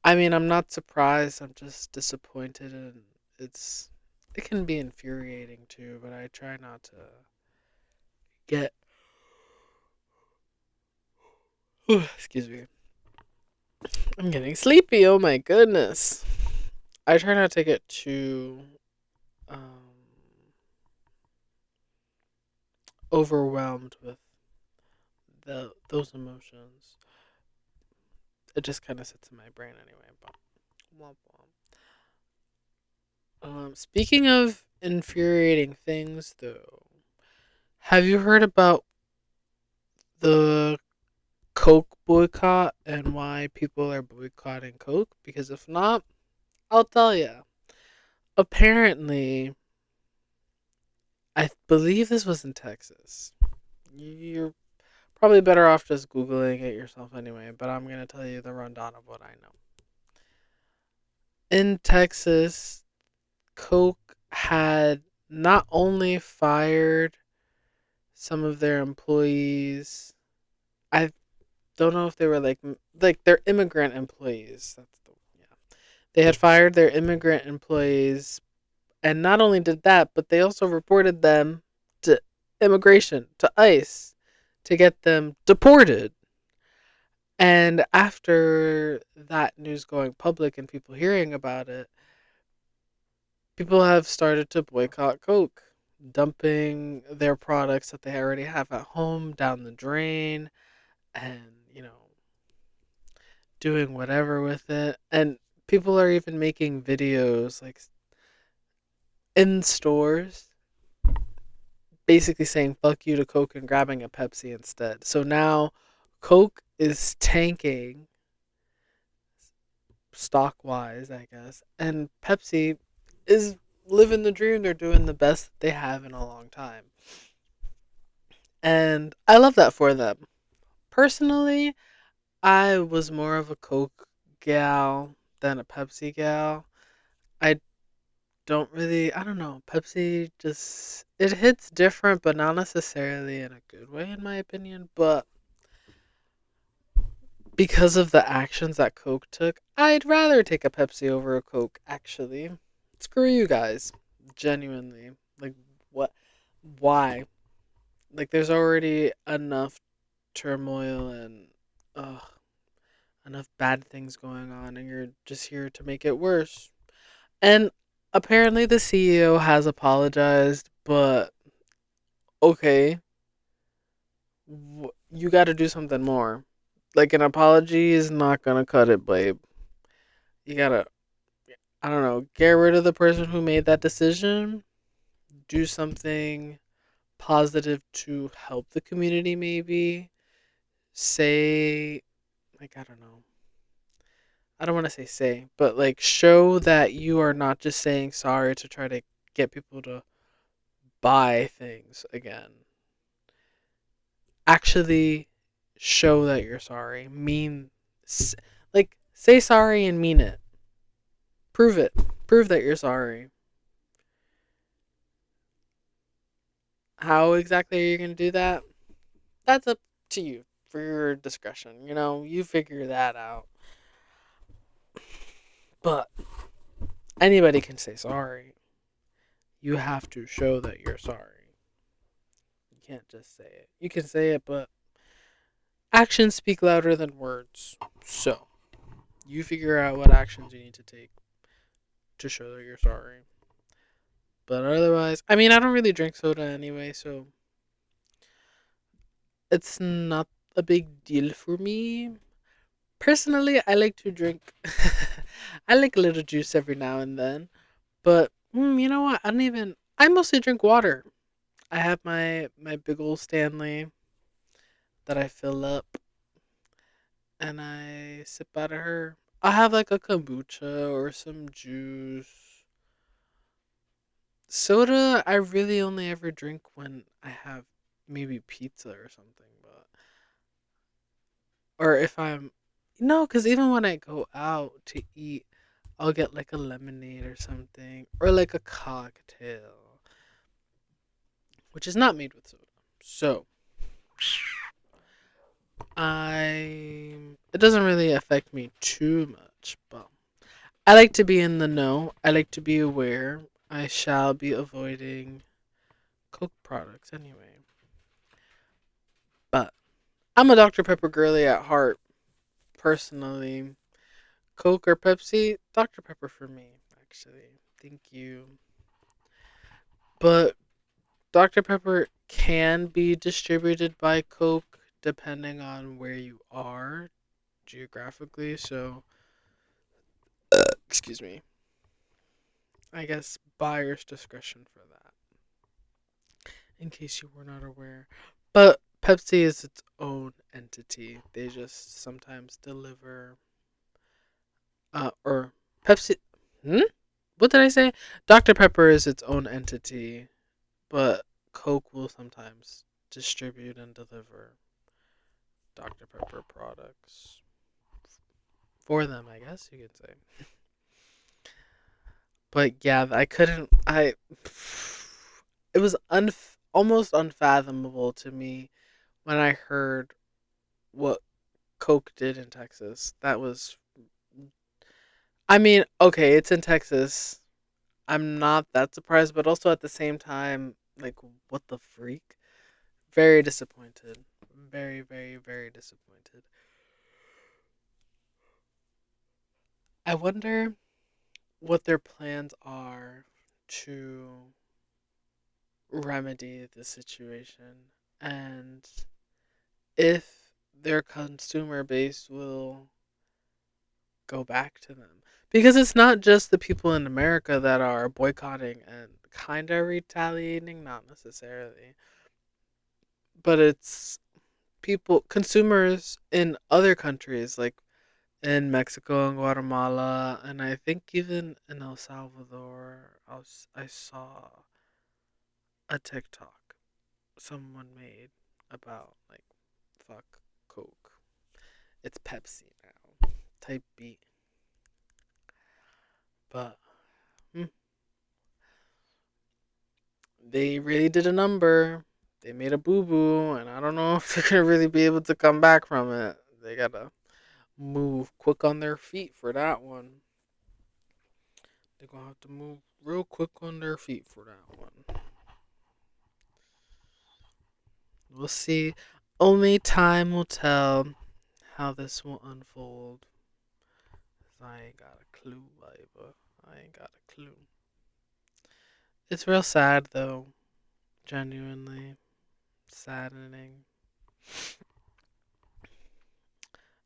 I mean, I'm not surprised. I'm just disappointed, and it's it can be infuriating too. But I try not to get. Excuse me. I'm getting sleepy. Oh my goodness. I try not to get too um, overwhelmed with those emotions. It just kind of sits in my brain anyway. But womp speaking of infuriating things, though, have you heard about the Coke boycott and why people are boycotting Coke? Because if not, I'll tell you. Apparently, I believe this was in Texas. You're probably better off just Googling it yourself anyway, but I'm going to tell you the rundown of what I know. In Texas, Coke had not only fired some of their employees, I don't know if they were like they're immigrant employees. That's the yeah. They had fired their immigrant employees, and not only did that, but they also reported them to immigration, to ICE, to get them deported. And after that news going public and people hearing about it, people have started to boycott Coke, dumping their products that they already have at home down the drain and, doing whatever with it. And people are even making videos like in stores basically saying fuck you to Coke and grabbing a Pepsi instead. So now Coke is tanking stock wise, I guess. And Pepsi is living the dream. They're doing the best that they have in a long time. And I love that for them. Personally, I was more of a Coke gal than a Pepsi gal. I don't really, I don't know. Pepsi just, it hits different, but not necessarily in a good way, in my opinion. But because of the actions that Coke took, I'd rather take a Pepsi over a Coke, actually. Screw you guys. Genuinely. Like, what? Why? Like, there's already enough turmoil and ugh, enough bad things going on, and you're just here to make it worse. And apparently, the CEO has apologized, but okay, you got to do something more. Like, an apology is not gonna cut it, babe. You gotta, I don't know, get rid of the person who made that decision, do something positive to help the community, maybe. Say, like, I don't know. I don't want to say, but like show that you are not just saying sorry to try to get people to buy things again. Actually show that you're sorry. Like, say sorry and mean it. Prove it. Prove that you're sorry. How exactly are you going to do that? That's up to you for your discretion. You figure that out. But anybody can say sorry. You have to show that you're sorry. You can't just say it. You can say it, but actions speak louder than words. So, you figure out what actions you need to take to show that you're sorry. But otherwise, I mean, I don't really drink soda anyway, so it's not a big deal for me. Personally, I like to drink. I like a little juice every now and then. But you know what? I don't even. I mostly drink water. I have my big old Stanley that I fill up and I sip out of her. I have like a kombucha or some juice. Soda, I really only ever drink when I have maybe pizza or something, but or if I'm no, because even when I go out to eat, I'll get like a lemonade or something, or like a cocktail, which is not made with soda. So I it doesn't really affect me too much. much, but I like to be in the know. I like to be aware. I shall be avoiding Coke products anyway. But I'm a Dr. Pepper girly at heart, personally. Coke or Pepsi? Dr. Pepper for me, actually. Thank you. But Dr. Pepper can be distributed by Coke depending on where you are geographically. So, excuse me. I guess buyer's discretion for that, in case you were not aware. But Pepsi is its own entity. They just sometimes deliver, or Pepsi. Hmm? What did I say? Dr. Pepper is its own entity, but Coke will sometimes distribute and deliver Dr. Pepper products for them, I guess you could say. But yeah, I couldn't. It was almost unfathomable to me when I heard what Coke did in Texas. That was. I mean, okay, it's in Texas. I'm not that surprised, but also at the same time, like, what the freak? Very disappointed. Very, very, very disappointed. I wonder what their plans are to remedy the situation and if their consumer base will go back to them. Because it's not just the people in America that are boycotting and kind of retaliating, not necessarily, but it's people, consumers in other countries like in Mexico and Guatemala, and I think even in El Salvador, I saw a TikTok someone made about like fuck Coke. It's Pepsi now. Type beat. But hmm, they really did a number. They made a boo boo, and I don't know if they're gonna really be able to come back from it. They gotta move quick on their feet for that one. They're gonna have to move real quick on their feet for that one. We'll see. Only time will tell how this will unfold. 'Cause I ain't got a clue, baby. I ain't got a clue. It's real sad though. Genuinely saddening.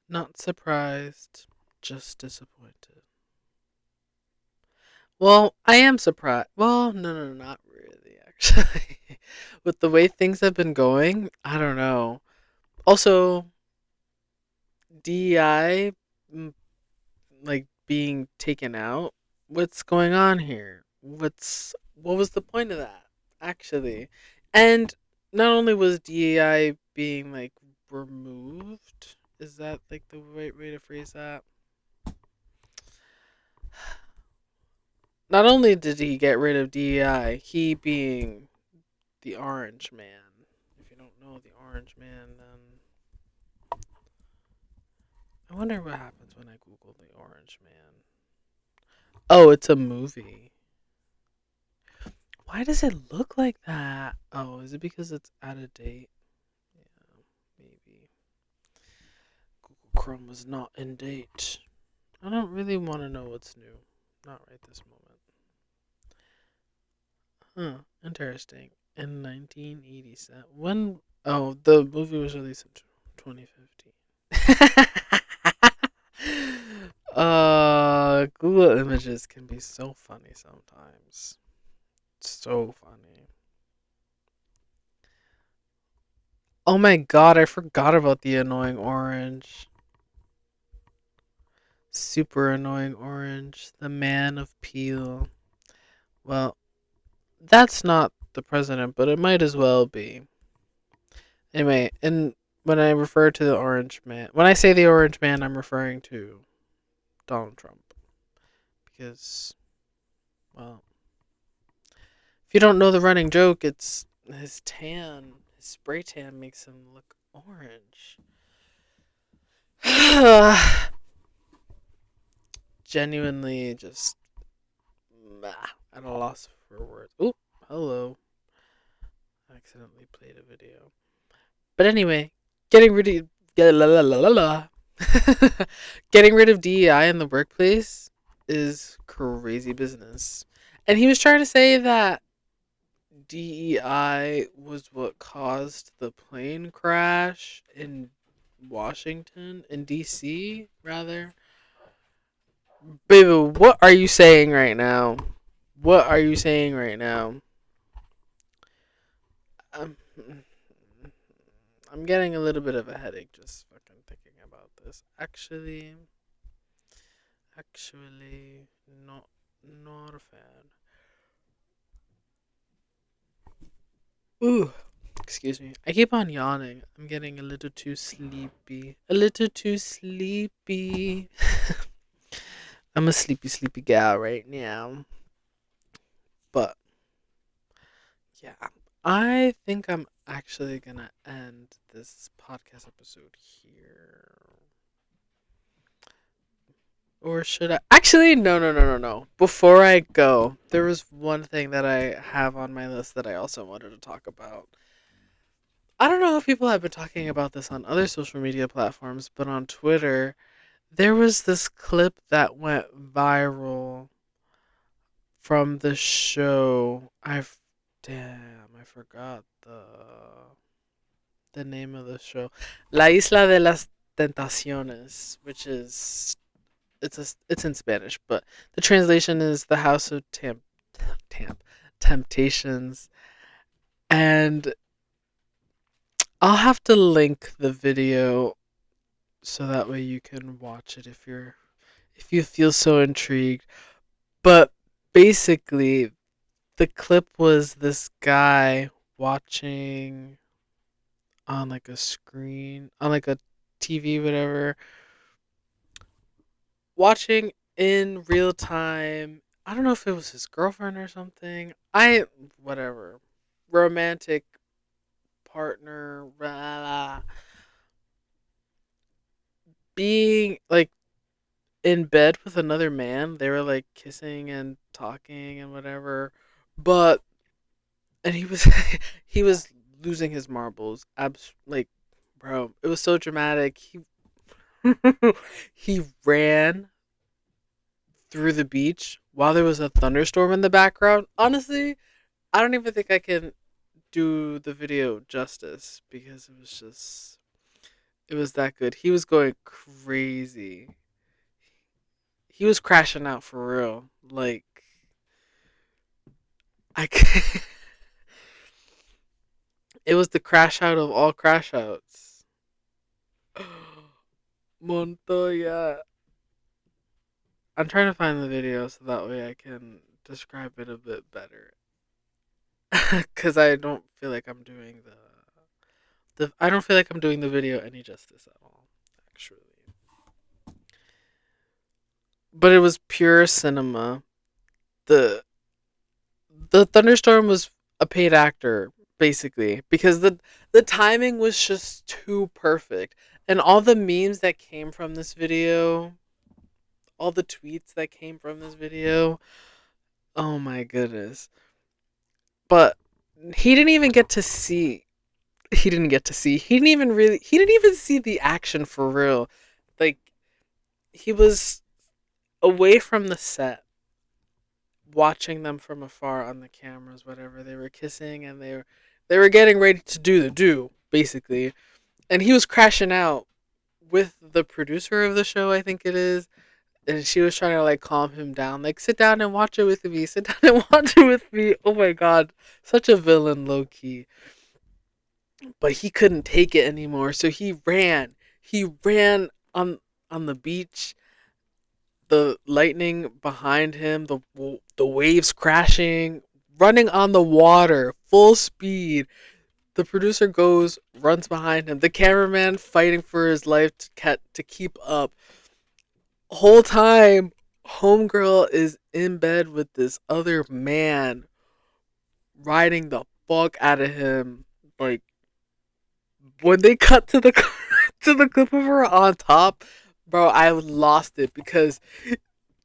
Not surprised, just disappointed. Well, I am surprised. Well, no, not really, actually. With the way things have been going, I don't know. Also, DEI, like being taken out. What's going on here? What was the point of that? Actually, and not only was DEI being like removed, is that like the right way to phrase that? Not only did he get rid of DEI, he being the Orange Man. If you don't know the Orange Man, then I wonder what happens when I Google the Orange Man. Oh, it's a movie. Why does it look like that? Oh, is it because it's out of date? Yeah, maybe. Google Chrome was not in date. I don't really want to know what's new. Not right this moment. Huh, interesting. In 1987. When? Oh, the movie was released in 2015. Google Images can be so funny sometimes. So funny. Oh my god, I forgot about the annoying orange. Super annoying orange. The man of Peel. Well, that's not the president, but it might as well be. Anyway, and when I refer to the orange man, when I say the orange man, I'm referring to Donald Trump. Because, well, if you don't know the running joke, it's his tan, his spray tan makes him look orange. genuinely just at a loss for words. Oh, hello. I accidentally played a video. But anyway, getting rid of la, la, la, la, la. Getting rid of DEI in the workplace is crazy business. And he was trying to say that DEI was what caused the plane crash in Washington, in DC, rather. Baby, what are you saying right now? What are you saying right now? Um, I'm getting a little bit of a headache just fucking thinking about this. Actually, not a fan. Ooh, excuse me. I keep on yawning. I'm getting a little too sleepy. A little too sleepy. I'm a sleepy, sleepy gal right now. But yeah, I think I'm actually gonna end this podcast episode here. Or should I? Actually, no, no, no, no, no. Before I go, there was one thing that I have on my list that I also wanted to talk about. I don't know if people have been talking about this on other social media platforms, but on Twitter, there was this clip that went viral from the show. I forgot the name of the show. La Isla de las Tentaciones, which is it's in Spanish, but the translation is the House of Temptations. And I'll have to link the video so that way you can watch it if you feel so intrigued. But basically, the clip was this guy watching on like a screen, on like a TV, whatever, watching in real time. I don't know if it was his girlfriend or something. Whatever. Romantic partner, blah, blah, being like in bed with another man. They were like kissing and talking and whatever. But and he was he was losing his marbles. Like, bro, it was so dramatic. He ran through the beach while there was a thunderstorm in the background. Honestly, I don't even think I can do the video justice because it was that good. He was going crazy. He was crashing out for real. Like I can't, it was the crash out of all crash outs. Montoya. I'm trying to find the video so that way I can describe it a bit better. Cuz I don't feel like I'm doing the I don't feel like I'm doing the video any justice at all, actually. But it was pure cinema. The the thunderstorm was a paid actor basically because the timing was just too perfect. And all the memes that came from this video, all the tweets that came from this video, oh my goodness. But he didn't even get to see he didn't even see the action for real. Like, he was away from the set watching them from afar on the cameras, whatever. They were kissing and they were getting ready to do the do, basically. And he was crashing out with the producer of the show, I think it is. And she was trying to like calm him down, like, sit down and watch it with me, sit down and watch it with me. Oh my god. Such a villain, low key. But he couldn't take it anymore, so he ran. He ran on the beach, the lightning behind him, the waves crashing, running on the water, full speed. The producer runs behind him. The cameraman fighting for his life to keep up. Whole time, homegirl is in bed with this other man, riding the fuck out of him. Like, when they cut to the to the clip of her on top, bro, I lost it because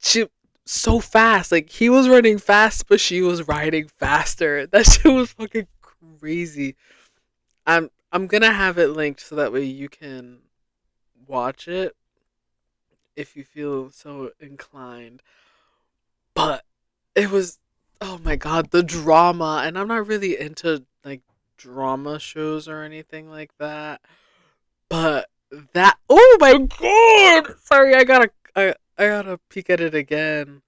she so fast. Like he was running fast, but she was riding faster. That shit was fucking crazy. I'm gonna have it linked so that way you can watch it if you feel so inclined. But it was, oh my god, the drama, and I'm not really into like drama shows or anything like that. But that, oh my god! Sorry, I gotta peek at it again.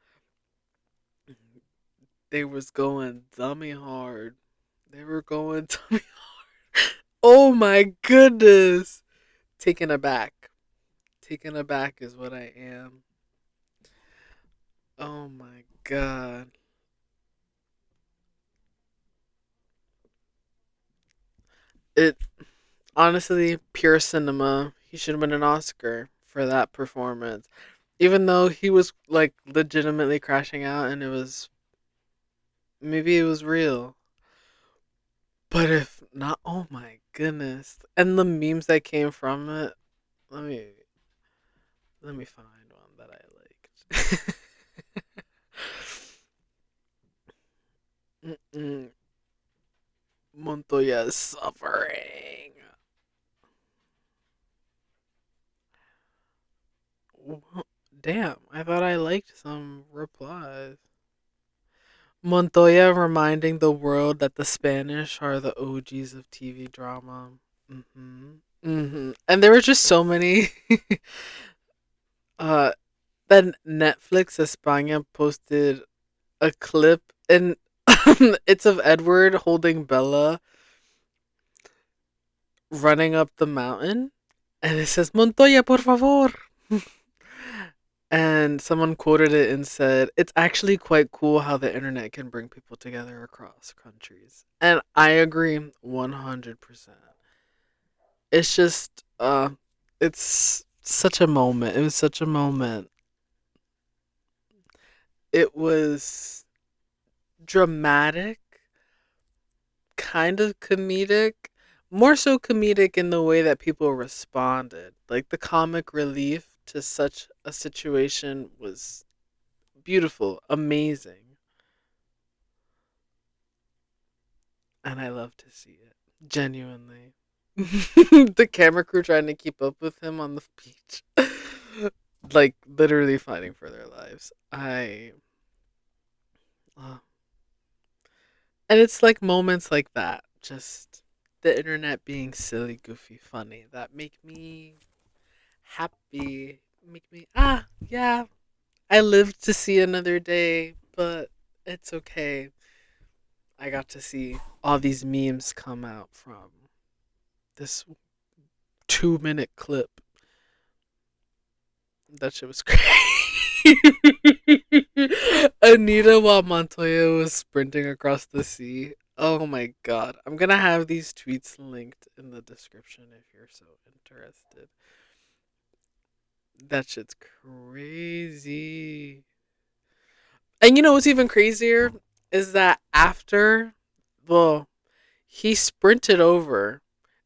They was going dummy hard. They were going dummy. Oh my goodness! Taken aback. Taken aback is what I am. Oh my god. It honestly pure cinema. He should have been an Oscar for that performance. Even though he was like legitimately crashing out and it was, maybe it was real. But if not, oh my goodness. And the memes that came from it, let me let me find one that I liked. Mm-mm. Montoya's suffering. Damn, I thought I liked some replies. Montoya reminding the world that the Spanish are the OGs of TV drama. And there were just so many. uh, then Netflix España posted a clip, and it's of Edward holding Bella running up the mountain, and it says Montoya, por favor. And someone quoted it and said, "It's actually quite cool how the internet can bring people together across countries." And I agree 100%. It's just it's such a moment. It was such a moment. It was dramatic, kind of comedic, more so comedic in the way that people responded. Like the comic relief to such a situation was beautiful, amazing, and I love to see it. Genuinely. The camera crew trying to keep up with him on the beach. Like literally fighting for their lives. Uh, and it's like moments like that, just the internet being silly, goofy, funny, that make me happy. Make me, yeah, I lived to see another day, but it's okay. I got to see all these memes come out from this 2 minute clip. That shit was crazy. Anita while Montoya was sprinting across the sea. Oh my god. I'm gonna have these tweets linked in the description if you're so interested. That shit's crazy. And you know what's even crazier is that after, well, he sprinted over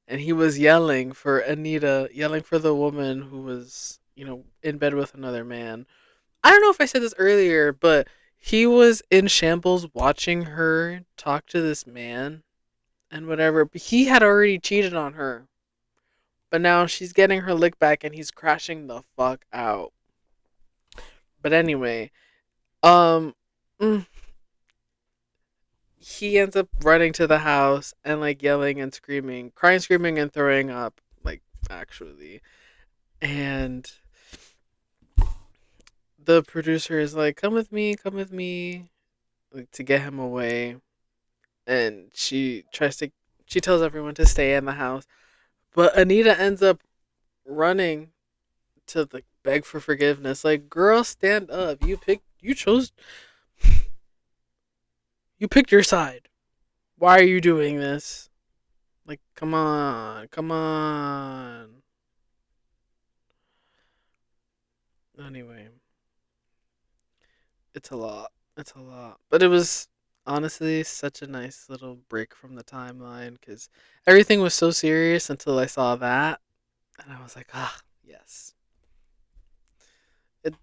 and he was yelling for Anita, yelling for the woman who was, in bed with another man. I don't know if I said this earlier, but he was in shambles watching her talk to this man and whatever. But he had already cheated on her. But now she's getting her lick back and he's crashing the fuck out. But anyway, um, mm, he ends up running to the house and like yelling and screaming, crying, screaming, and throwing up, like actually. And the producer is like, come with me, like to get him away. And she tells everyone to stay in the house. But Anita ends up running to like beg for forgiveness. Like, girl, stand up. You picked your side. Why are you doing this? Like, come on, come on. Anyway, it's a lot. It's a lot. But it was honestly such a nice little break from the timeline because everything was so serious until I saw that. And I was like, yes.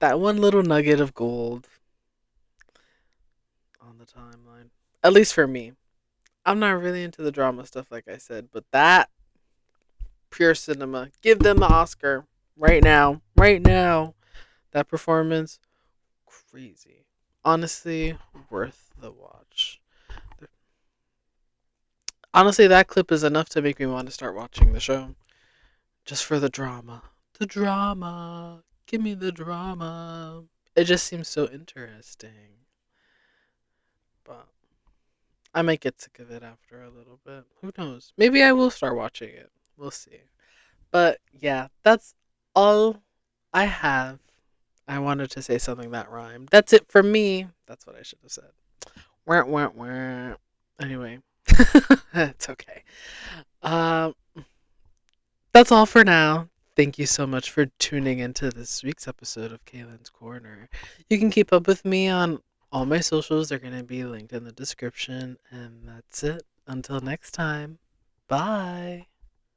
That one little nugget of gold on the timeline. At least for me. I'm not really into the drama stuff, like I said, but that pure cinema. Give them the Oscar right now. Right now. That performance, crazy. Honestly, worth the watch. Honestly, that clip is enough to make me want to start watching the show. Just for the drama. The drama. Give me the drama. It just seems so interesting. But I might get sick of it after a little bit. Who knows? Maybe I will start watching it. We'll see. But yeah, that's all I have. I wanted to say something that rhymed. That's it for me. That's what I should have said. Wah, wah, wah. Anyway, it's okay. Um, that's all for now. Thank you so much for tuning into this week's episode of Kaylin's Corner. You can keep up with me on all my socials. They're going to be linked in the description. And that's it. Until next time. Bye.